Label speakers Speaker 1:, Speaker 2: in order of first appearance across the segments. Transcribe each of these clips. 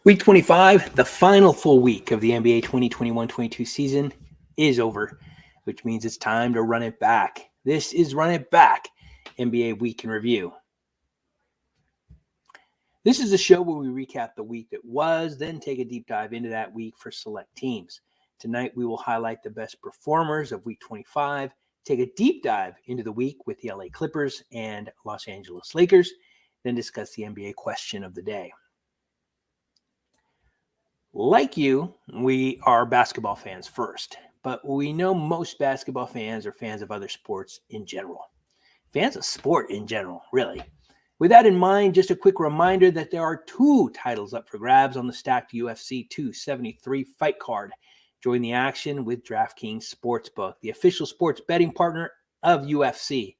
Speaker 1: Week 25, the final full week of the NBA 2021-22 season is over, which means it's time to run it back. This is Run It Back, NBA Week in Review. This is a show where we recap the week that was, then take a deep dive into that week for select teams. Tonight, we will highlight the best performers of Week 25, take a deep dive into the week with the LA Clippers and Los Angeles Lakers, then discuss the NBA question of the day. Like you, we are basketball fans first, but we know most basketball fans are fans of other sports in general. Fans of sport in general, really. With that in mind, just a quick reminder that there are 2 titles up for grabs on the stacked UFC 273 fight card. Join the action with DraftKings Sportsbook, the official sports betting partner of UFC.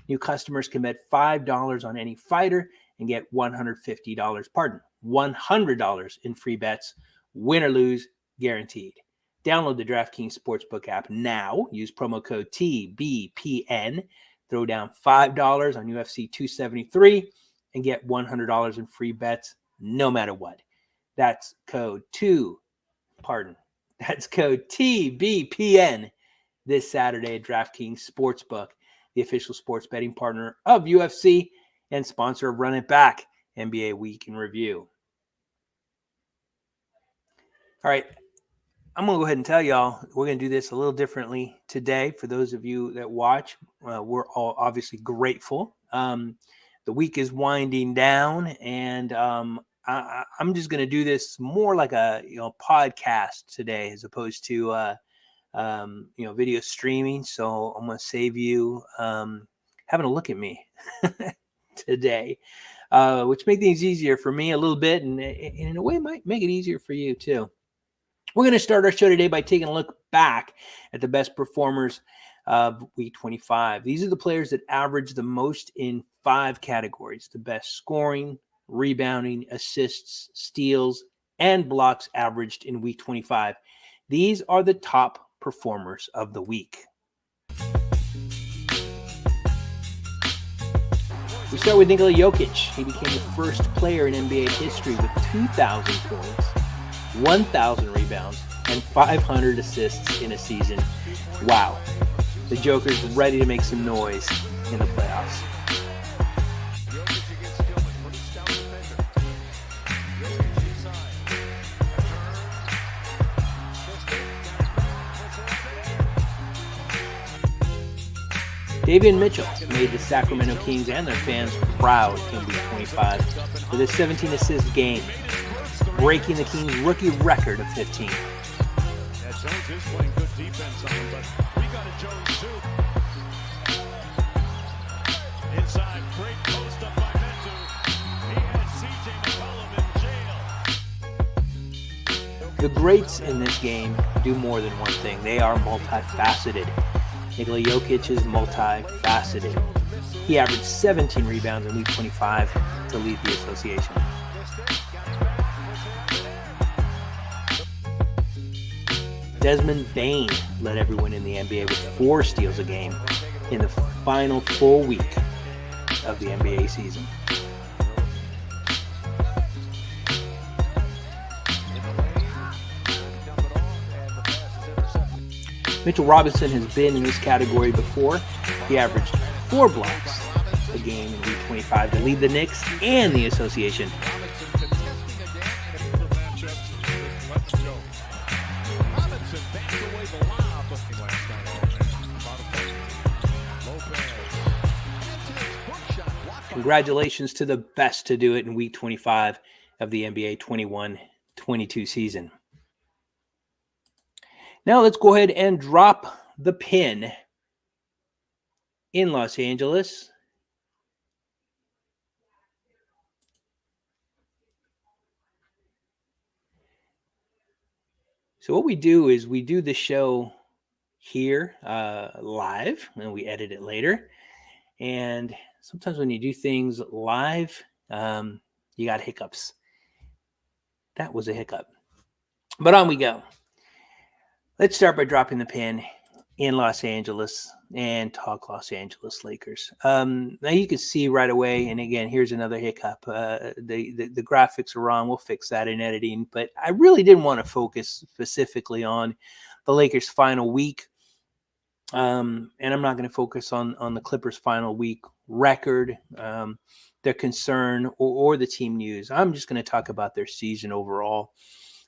Speaker 1: New customers can bet $5 on any fighter and get $100 in free bets. Win or lose, guaranteed. Download the DraftKings Sportsbook app now. Use promo code TBPN. Throw down $5 on UFC 273 and get $100 in free bets no matter what. That's code TBPN this Saturday at DraftKings Sportsbook, the official sports betting partner of UFC and sponsor of Run It Back, NBA Week in Review. All right, I'm going to go ahead and tell y'all we're going to do this a little differently today. For those of you that watch, we're all obviously grateful. The week is winding down, and I'm just going to do this more like a podcast today as opposed to video streaming. So I'm going to save you having a look at me today, which make things easier for me a little bit, and in a way might make it easier for you too. We're going to start our show today by taking a look back at the best performers of Week 25. These are the players that average the most in 5 categories: the best scoring, rebounding, assists, steals, and blocks averaged in Week 25. These are the top performers of the week. We start with Nikola Jokic. He became the first player in NBA history with 2,000 points, 1,000 rebounds, and 500 assists in a season. Wow. The Joker's ready to make some noise in the playoffs. Davion Mitchell made the Sacramento Kings and their fans proud in Week 25 with a 17-assist game, breaking the Kings' rookie record of 15.
Speaker 2: Jones is playing good defense on him, but we got a Jones too. Inside, great post up by Metu. He has CJ McCollum in jail.
Speaker 1: The greats in this game do more than one thing. They are multifaceted. Nikola Jokic is multifaceted. He averaged 17 rebounds in Week 25 to lead the association. Desmond Bane led everyone in the NBA with 4 steals a game in the final full week of the NBA season. Mitchell Robinson has been in this category before. He averaged 4 blocks a game in Week 25 to lead the Knicks and the association. Congratulations to the best to do it in Week 25 of the NBA 21-22 season. Now let's go ahead and drop the pin in Los Angeles. So what we do is we do the show here live, and we edit it later. And sometimes when you do things live, you got hiccups. That was a hiccup. But on we go. Let's start by dropping the pin in Los Angeles and talk Los Angeles Lakers. Now you can see right away, and again, here's another hiccup. The graphics are wrong. We'll fix that in editing. But I really didn't want to focus specifically on the Lakers' final week. And I'm not going to focus on the Clippers' final week record, their concern, or the team news. I'm just going to talk about their season overall.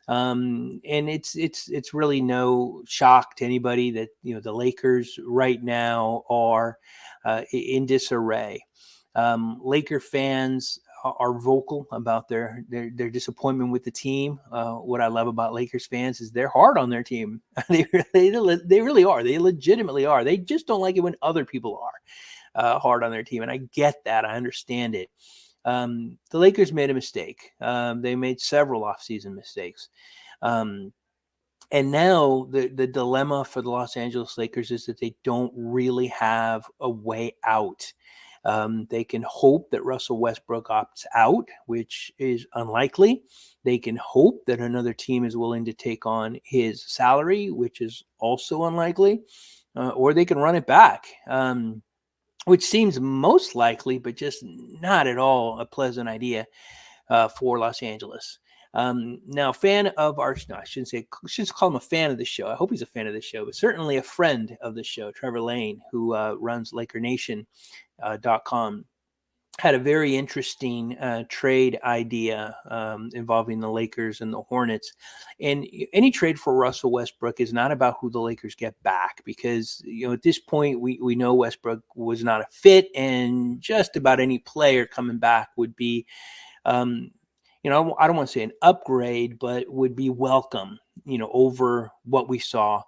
Speaker 1: And it's really no shock to anybody that the Lakers right now are in disarray. Laker fans are vocal about their disappointment with the team. What I love about Lakers fans is they're hard on their team. They really are. They legitimately are. They just don't like it when other people are hard on their team, and I get that. I understand it. The Lakers made a mistake. They made several offseason mistakes. And now the dilemma for the Los Angeles Lakers is that they don't really have a way out. They can hope that Russell Westbrook opts out, which is unlikely. They can hope that another team is willing to take on his salary, which is also unlikely. Or they can run it back. Which seems most likely, but just not at all a pleasant idea for Los Angeles. Now, fan of our, no, I shouldn't call him a fan of the show. I hope he's a fan of the show, but certainly a friend of the show, Trevor Lane, who runs LakerNation.com, had a very interesting trade idea involving the Lakers and the Hornets. And any trade for Russell Westbrook is not about who the Lakers get back, because at this point we know Westbrook was not a fit, and just about any player coming back would be, I don't want to say an upgrade, but would be welcome, over what we saw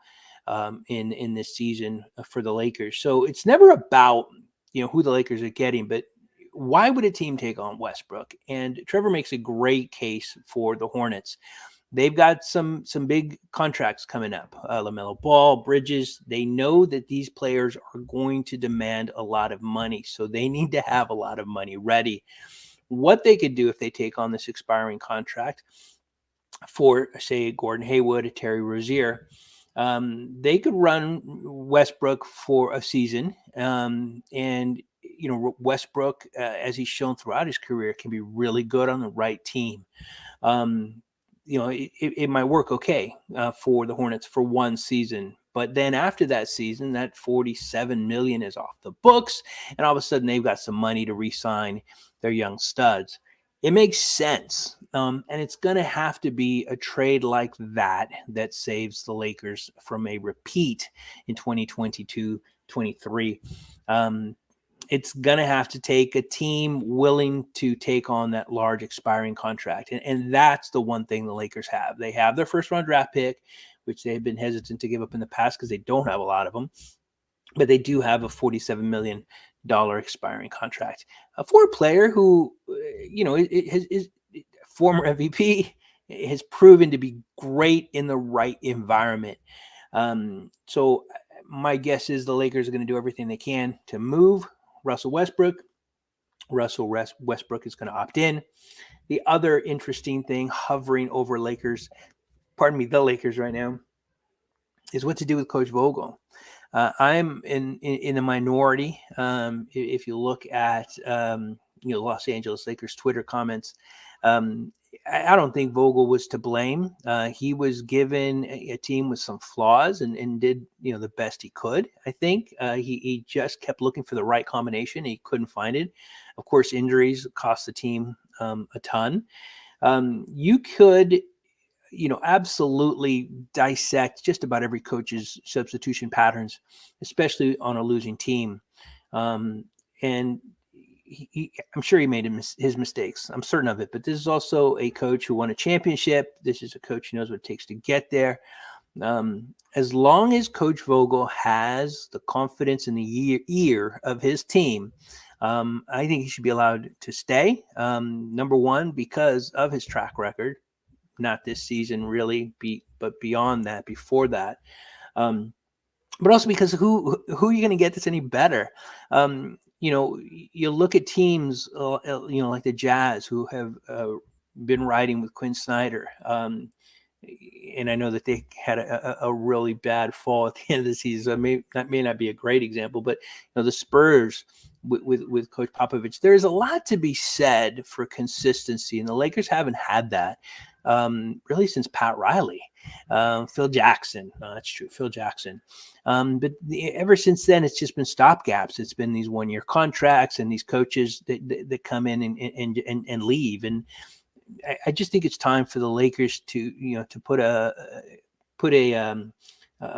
Speaker 1: in this season for the Lakers. So it's never about who the Lakers are getting, but why would a team take on Westbrook? And Trevor makes a great case for the Hornets. They've got some big contracts coming up. LaMelo Ball, Bridges. They know that these players are going to demand a lot of money, so they need to have a lot of money ready. What they could do if they take on this expiring contract for, say, Gordon Hayward, Terry Rozier, they could run Westbrook for a season, and Westbrook, as he's shown throughout his career, can be really good on the right team. It might work okay for the Hornets for one season, but then after that season, that $47 million is off the books, and all of a sudden they've got some money to re-sign their young studs. It makes sense, and it's going to have to be a trade like that saves the Lakers from a repeat in 2022-23. It's going to have to take a team willing to take on that large expiring contract. And that's the one thing the Lakers have. They have their first-round draft pick, which they've been hesitant to give up in the past because they don't have a lot of them. But they do have a $47 million expiring contract for a player who, is former MVP, has proven to be great in the right environment. So my guess is the Lakers are going to do everything they can to move Russell Westbrook. Russell Westbrook is going to opt in. The other interesting thing hovering over the Lakers right now, is what to do with Coach Vogel. I'm in the minority. If you look at Los Angeles Lakers Twitter comments, I don't think Vogel was to blame. He was given a team with some flaws and did the best he could. I think he just kept looking for the right combination. And he couldn't find it. Of course, injuries cost the team a ton. You could absolutely dissect just about every coach's substitution patterns, especially on a losing team. And I'm sure he made his mistakes. I'm certain of it. But this is also a coach who won a championship. This is a coach who knows what it takes to get there. As long as Coach Vogel has the confidence in the ear of his team, I think he should be allowed to stay. Number one, because of his track record. Not this season, really, but beyond that, before that. But also because who are you going to get that's any better? You look at teams, like the Jazz, who have been riding with Quinn Snyder. and I know that they had a really bad fall at the end of the season. So that may not be a great example, but the Spurs with Coach Popovich, there's a lot to be said for consistency, and the Lakers haven't had that really since Pat Riley, Phil Jackson. No, that's true, Phil Jackson. But ever since then, it's just been stopgaps. It's been these one-year contracts and these coaches that come in and leave. And I just think it's time for the Lakers to put a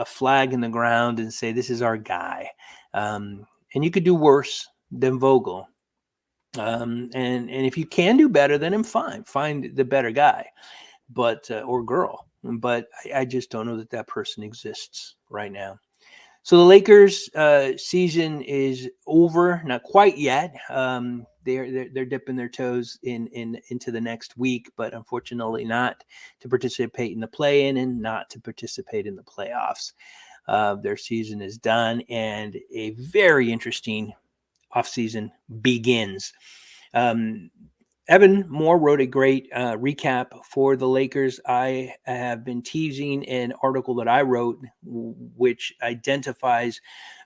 Speaker 1: flag in the ground and say, this is our guy. And you could do worse than Vogel. And if you can do better, then find the better guy, or girl. But I just don't know that person exists right now. So the Lakers season is over, not quite yet. They're dipping their toes into the next week, but unfortunately not to participate in the play-in and not to participate in the playoffs. Their season is done, and a very interesting offseason begins. Evan Moore wrote a great recap for the Lakers. I have been teasing an article that I wrote, which identifies,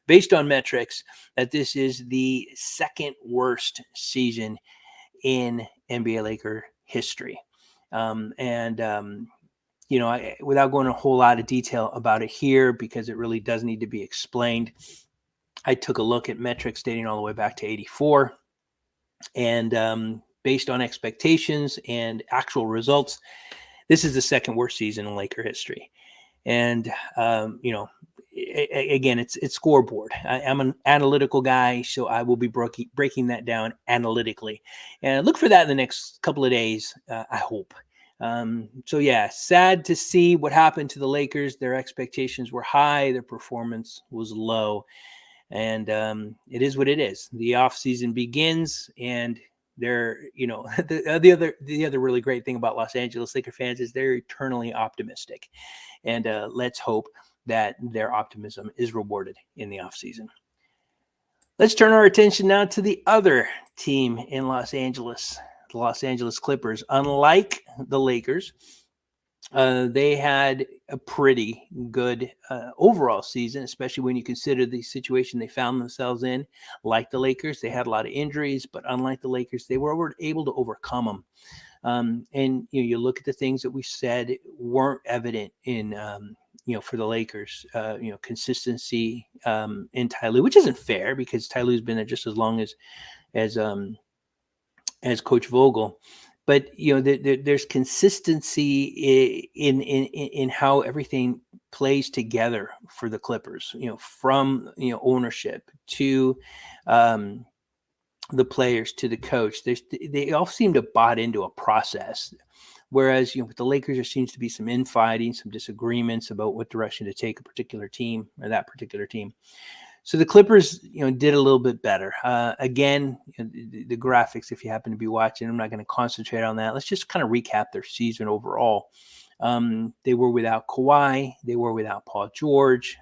Speaker 1: based on metrics, that this is the second worst season in NBA Laker history. Without going a whole lot of detail about it here, because it really does need to be explained, I took a look at metrics dating all the way back to '84, and based on expectations and actual results, this is the second worst season in Laker history. And, again, it's scoreboard. I'm an analytical guy, so I will be breaking that down analytically. And look for that in the next couple of days, I hope. Sad to see what happened to the Lakers. Their expectations were high. Their performance was low. And it is what it is. The offseason begins, and the other really great thing about Los Angeles Laker fans is they're eternally optimistic, and let's hope that their optimism is rewarded in the offseason. Let's turn our attention now to the other team in Los Angeles, the Los Angeles Clippers. Unlike the Lakers, they had a pretty good overall season, especially when you consider the situation they found themselves in. Like the Lakers, they had a lot of injuries, but unlike the Lakers, they were able to overcome them. You look at the things that we said weren't evident in, for the Lakers, consistency in Ty Lue, which isn't fair because Ty Lue's been there just as long as Coach Vogel. But there's consistency in how everything plays together for the Clippers. From ownership to the players to the coach. They all seem to bought into a process. Whereas with the Lakers, there seems to be some infighting, some disagreements about what direction to take a particular team or that particular team. So the Clippers, did a little bit better. Again, the graphics, if you happen to be watching, I'm not going to concentrate on that. Let's just kind of recap their season overall. They were without Kawhi. They were without Paul George.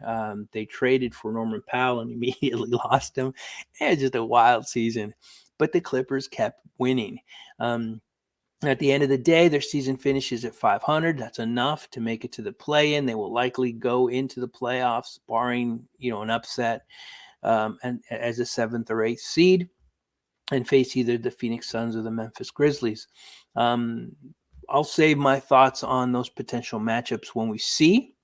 Speaker 1: They traded for Norman Powell and immediately lost him. It's just a wild season. But the Clippers kept winning. At the end of the day, their season finishes at 500. That's enough to make it to the play-in. They will likely go into the playoffs, barring an upset, and as a 7th or 8th seed, and face either the Phoenix Suns or the Memphis Grizzlies. I'll save my thoughts on those potential matchups when we see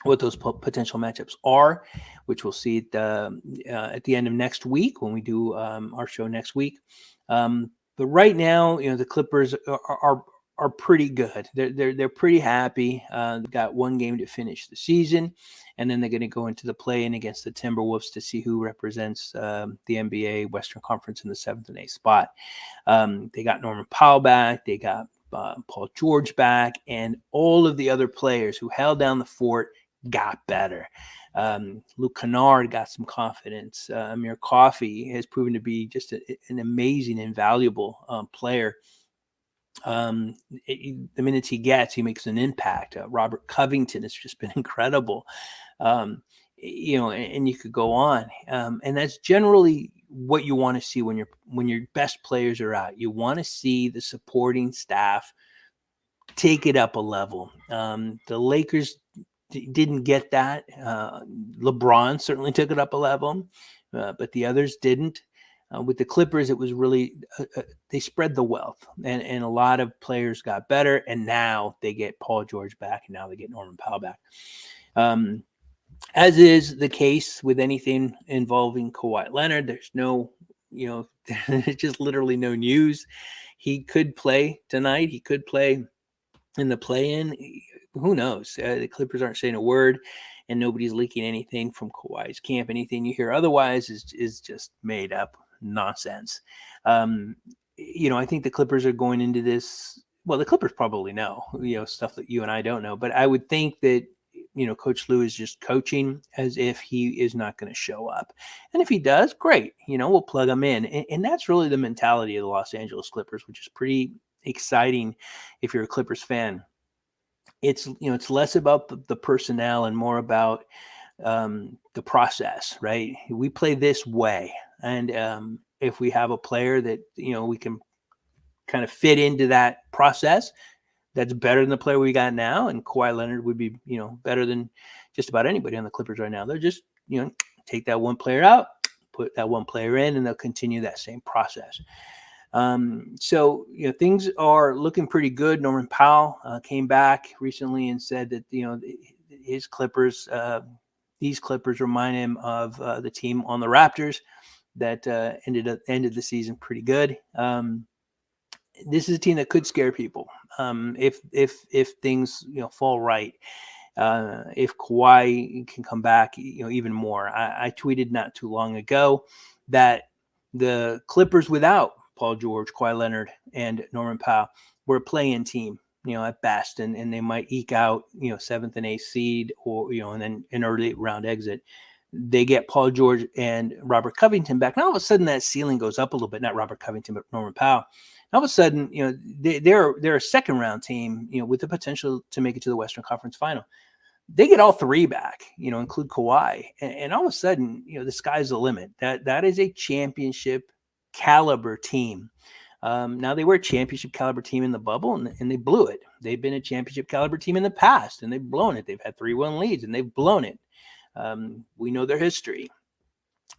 Speaker 1: what those potential matchups are, which we'll see at the end of next week when we do our show next week. But right now, the Clippers are pretty good. They're pretty happy. They've got one game to finish the season, and then they're going to go into the play-in against the Timberwolves to see who represents the NBA Western Conference in the 7th and 8th spot. They got Norman Powell back. They got Paul George back, and all of the other players who held down the fort got better. Luke Kennard got some confidence. Amir Coffey has proven to be just an amazing and valuable player. The minutes he gets, he makes an impact. Robert Covington has just been incredible. And you could go on. And that's generally what you want to see when your best players are out. You want to see the supporting staff take it up a level. The Lakers didn't get that. LeBron certainly took it up a level, but the others didn't. With the Clippers, it was really they spread the wealth, and a lot of players got better. And now they get Paul George back, and now they get Norman Powell back. As is the case with anything involving Kawhi Leonard, there's no, there's just literally no news. He could play tonight. He could play in the play-in. Who knows? The Clippers aren't saying a word, and nobody's leaking anything from Kawhi's camp. Anything you hear otherwise is just made up nonsense. I think the Clippers are going into this. Well, the Clippers probably know, stuff that you and I don't know. But I would think that, Coach Lue is just coaching as if he is not going to show up. And if he does, great. We'll plug him in. And that's really the mentality of the Los Angeles Clippers, which is pretty exciting if you're a Clippers fan. It's less about the personnel and more about the process, right? We play this way, and if we have a player that we can kind of fit into that process, that's better than the player we got now. And Kawhi Leonard would be better than just about anybody on the Clippers right now. They're just take that one player out, put that one player in, and they'll continue that same process. So things are looking pretty good. Norman Powell came back recently and said that his Clippers, these Clippers remind him of the team on the Raptors that ended the season pretty good. This is a team that could scare people if things fall right. If Kawhi can come back, even more. I tweeted not too long ago that the Clippers without Paul George, Kawhi Leonard, and Norman Powell were a play-in team, at best, and they might eke out, 7th and 8th seed, or and then an early round exit. They get Paul George and Robert Covington back. Now all of a sudden that ceiling goes up a little bit. Not Robert Covington, but Norman Powell. All of a sudden, they're a second round team, with the potential to make it to the Western Conference Final. They get all three back, include Kawhi, and all of a sudden, the sky's the limit. That is a championship caliber team. Now they were a championship caliber team in the bubble, and they blew it. They've been a championship caliber team in the past, and they've blown it. They've had 3-1 leads, and they've blown it. We know their history.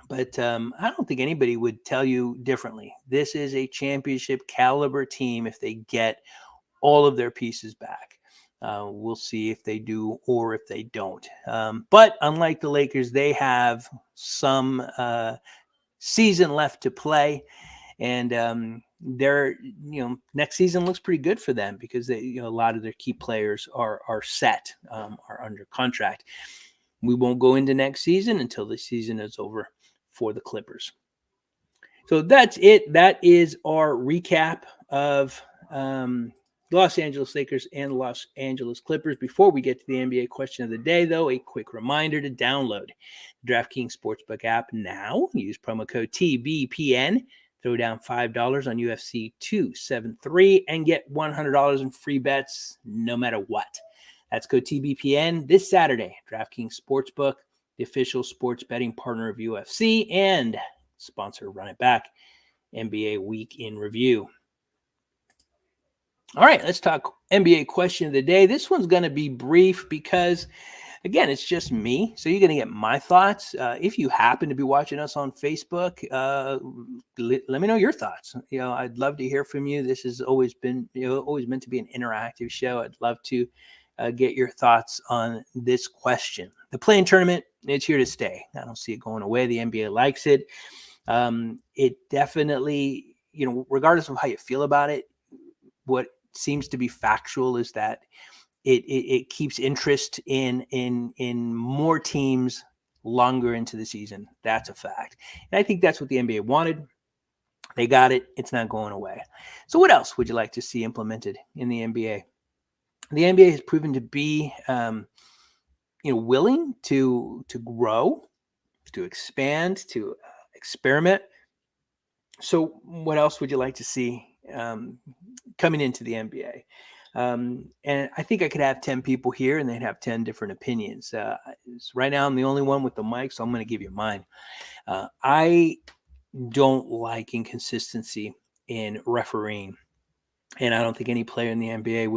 Speaker 1: But I don't think anybody would tell you differently. This is a championship caliber team if they get all of their pieces back. We'll see if they do or if they don't. But unlike the Lakers, they have some season left to play. And their next season looks pretty good for them because they, a lot of their key players are set, are under contract. We won't go into next season until the season is over for the Clippers. So that's it. That is our recap of Los Angeles Lakers and Los Angeles Clippers. Before we get to the NBA question of the day, though, a quick reminder to download the DraftKings Sportsbook app now. Use promo code TBPN. Throw down $5 on UFC 273 and get $100 in free bets no matter what. That's code TBPN this Saturday. DraftKings Sportsbook, the official sports betting partner of UFC and sponsor Run It Back, NBA Week in Review. All right, let's talk NBA question of the day. This one's going to be brief because, again, it's just me. So you're going to get my thoughts. If you happen to be watching us on Facebook, let me know your thoughts. I'd love to hear from you. This has always been, always meant to be an interactive show. I'd love to get your thoughts on this question. The play-in tournament, it's here to stay. I don't see it going away. The NBA likes it. It definitely, regardless of how you feel about it, what seems to be factual is that it keeps interest in more teams longer into the season. That's a fact. And I think that's what the NBA wanted. They got it. It's not going away. So what else would you like to see implemented in the NBA? The NBA has proven to be, willing to grow, to expand, to experiment. So what else would you like to see coming into the NBA? And I think I could have 10 people here and they'd have 10 different opinions. Right now, I'm the only one with the mic, so I'm going to give you mine. I don't like inconsistency in refereeing. And I don't think any player in the NBA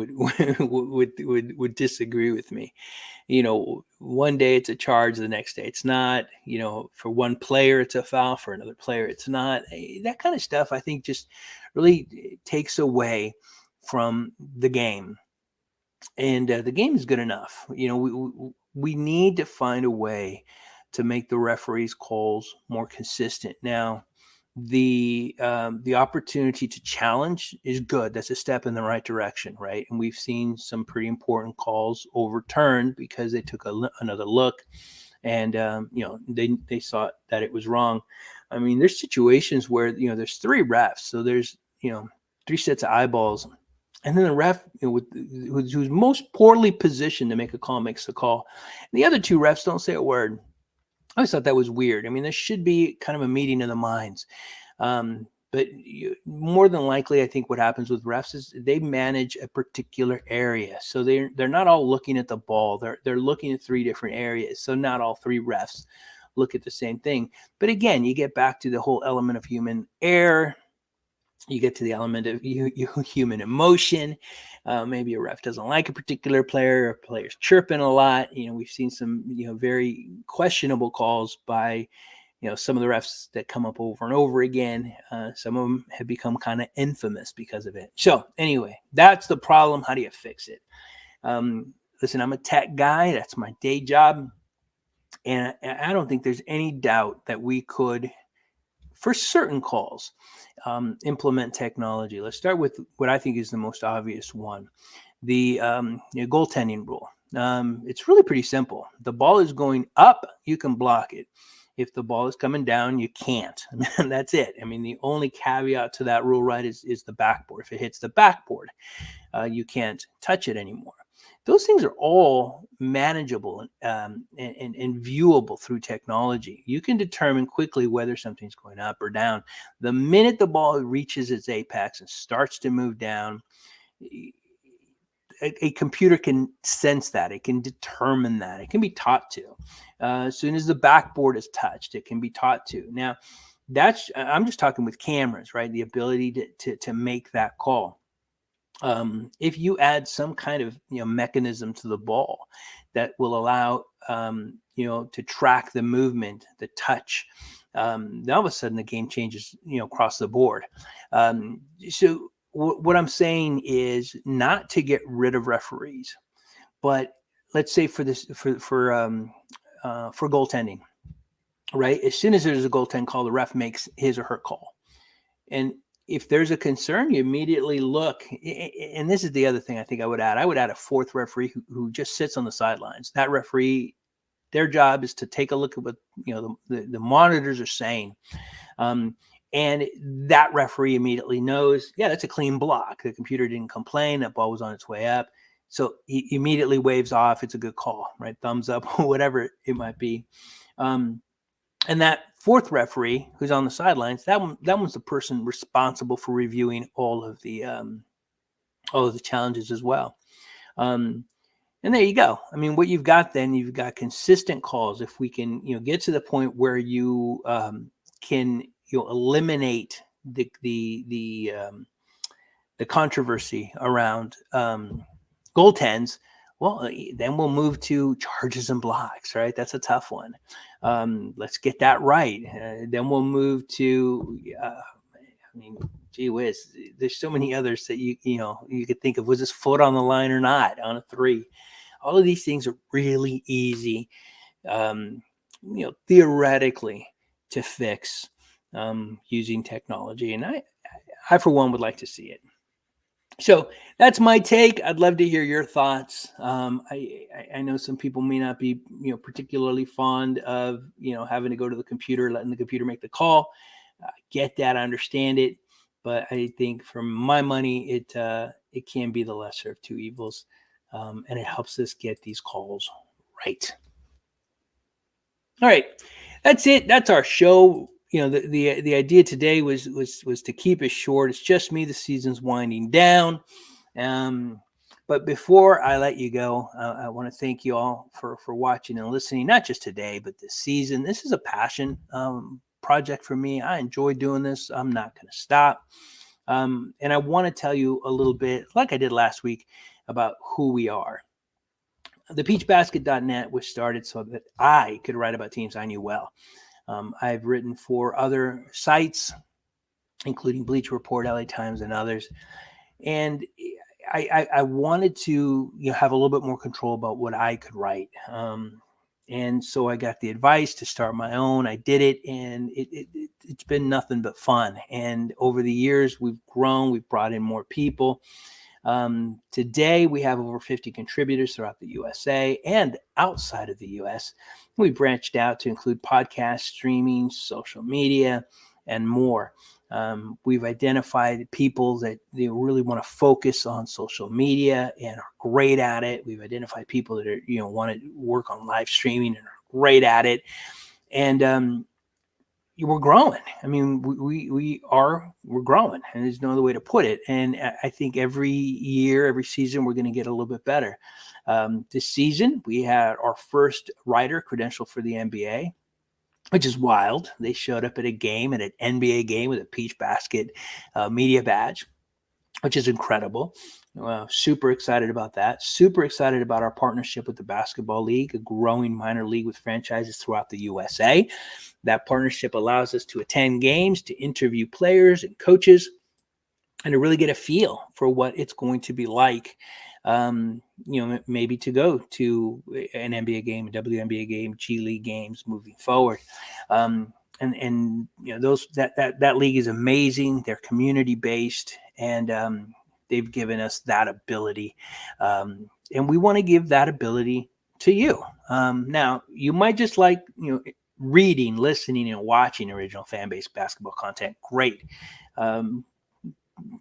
Speaker 1: would disagree with me. One day it's a charge, the next day it's not. For one player it's a foul, for another player it's not. That kind of stuff, I think, just really takes away from the game. And the game is good enough. We need to find a way to make the referees' calls more consistent. Now, the opportunity to challenge is good. That's a step in the right direction, right? And we've seen some pretty important calls overturned because they took another look, and they saw that it was wrong. I mean, there's situations where there's three refs, so there's three sets of eyeballs, and then the ref, who's most poorly positioned to make a call, makes the call. And the other two refs don't say a word. I always thought that was weird. I mean, there should be kind of a meeting of the minds. But more than likely, I think what happens with refs is they manage a particular area. So they're not all looking at the ball. They're looking at three different areas. So not all three refs look at the same thing. But again, you get back to the whole element of human error. You get to the element of human emotion. Maybe a ref doesn't like a particular player, or a player's chirping a lot. We've seen some, very questionable calls by, some of the refs that come up over and over again. Some of them have become kind of infamous because of it. So anyway, that's the problem. How do you fix it? Listen, I'm a tech guy. That's my day job. And I don't think there's any doubt that we could, for certain calls, implement technology. Let's start with what I think is the most obvious one, the goaltending rule. It's really pretty simple. The ball is going up, you can block it. If the ball is coming down, you can't. That's it. I mean, the only caveat to that rule, right, is the backboard. If it hits the backboard, you can't touch it anymore. Those things are all manageable and viewable through technology. You can determine quickly whether something's going up or down. The minute the ball reaches its apex and starts to move down, a computer can sense that. It can determine that. It can be taught to. As soon as the backboard is touched, it can be taught to. Now, I'm just talking with cameras, right? The ability to make that call. If you add some kind of mechanism to the ball that will allow to track the movement, the touch, then all of a sudden the game changes across the board. So what I'm saying is not to get rid of referees, but let's say for goaltending, right? As soon as there's a goaltend call, the ref makes his or her call, and if there's a concern, you immediately look. And this is the other thing I think I would add. I would add a fourth referee who just sits on the sidelines. That referee, their job is to take a look at what the monitors are saying. And that referee immediately knows, yeah, that's a clean block. The computer didn't complain. That ball was on its way up. So he immediately waves off. It's a good call, right? Thumbs up, whatever it might be. And that fourth referee who's on the sidelines, that one's the person responsible for reviewing all of the challenges as well. And there you go. I mean, what you've got then, you've got consistent calls. If we can, get to the point where you can eliminate the controversy around goaltends, well, then we'll move to charges and blocks, right? That's a tough one. Let's get that right. Then we'll move to, gee whiz, there's so many others that you could think of. Was this foot on the line or not on a 3? All of these things are really easy, theoretically to fix using technology. And I, for one, would like to see it. So that's my take. I'd love to hear your thoughts. I know some people may not be, particularly fond of, having to go to the computer, letting the computer make the call. Get that, understand it. But I think for my money, it can be the lesser of two evils. And it helps us get these calls right. All right. That's it. That's our show. The idea today was to keep it short. It's just me. The season's winding down. But before I let you go, I want to thank you all for watching and listening, not just today, but this season. This is a passion project for me. I enjoy doing this. I'm not going to stop. And I want to tell you a little bit, like I did last week, about who we are. The peachbasket.net was started so that I could write about teams I knew well. I've written for other sites, including Bleacher Report, LA Times, and others. And I wanted to have a little bit more control about what I could write. And so I got the advice to start my own. I did it, and it's been nothing but fun. And over the years, we've grown. We've brought in more people. Today, we have over 50 contributors throughout the USA and outside of the US. We branched out to include podcast, streaming, social media, and more. We've identified people that they really want to focus on social media and are great at it. We've identified people that are, want to work on live streaming and are great at it. And we're growing. I mean, we're growing, and there's no other way to put it. And I think every year, every season, we're going to get a little bit better. This season, we had our first writer credentialed for the NBA, which is wild. They showed up at an NBA game with a Peach Basket media badge, which is incredible. Super excited about that. Super excited about our partnership with the Basketball League, a growing minor league with franchises throughout the USA. That partnership allows us to attend games, to interview players and coaches, and to really get a feel for what it's going to be like. Maybe to go to an NBA game, a WNBA game, G League games moving forward. That league is amazing. They're community based, and they've given us that ability. And we want to give that ability to you. Now, you might just like, reading, listening, and watching original fan-based basketball content. Great.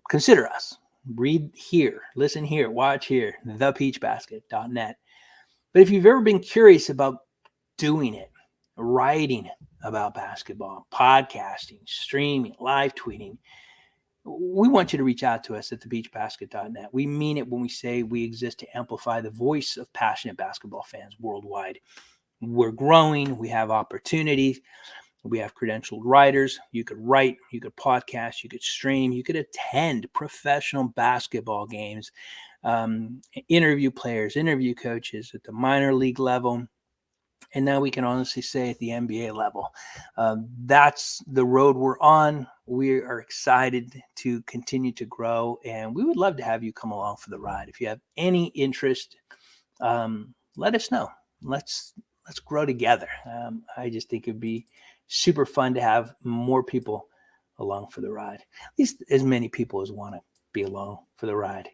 Speaker 1: Consider us. Read here, listen here, watch here, thepeachbasket.net. But if you've ever been curious about doing it, writing about basketball, podcasting, streaming, live tweeting, we want you to reach out to us at thepeachbasket.net. We mean it when we say we exist to amplify the voice of passionate basketball fans worldwide. We're growing. We have opportunities. We have credentialed writers. You could write, you could podcast, you could stream, you could attend professional basketball games, interview players, interview coaches at the minor league level. And now we can honestly say at the NBA level. That's the road we're on. We are excited to continue to grow, and we would love to have you come along for the ride. If you have any interest, let us know. Let's grow together. I just think it'd be super fun to have more people along for the ride, at least as many people as want to be along for the ride.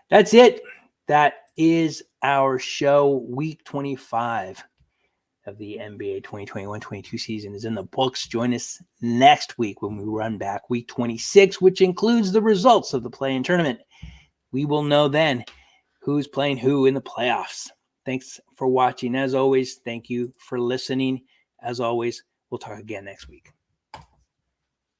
Speaker 1: That's it. That is our show. Week 25 of the NBA 2021-22 season is in the books. Join us next week when we run back week 26, which includes the results of the play-in tournament. We will know then who's playing who in the playoffs. Thanks for watching. As always, thank you for listening. As always, we'll talk again next week.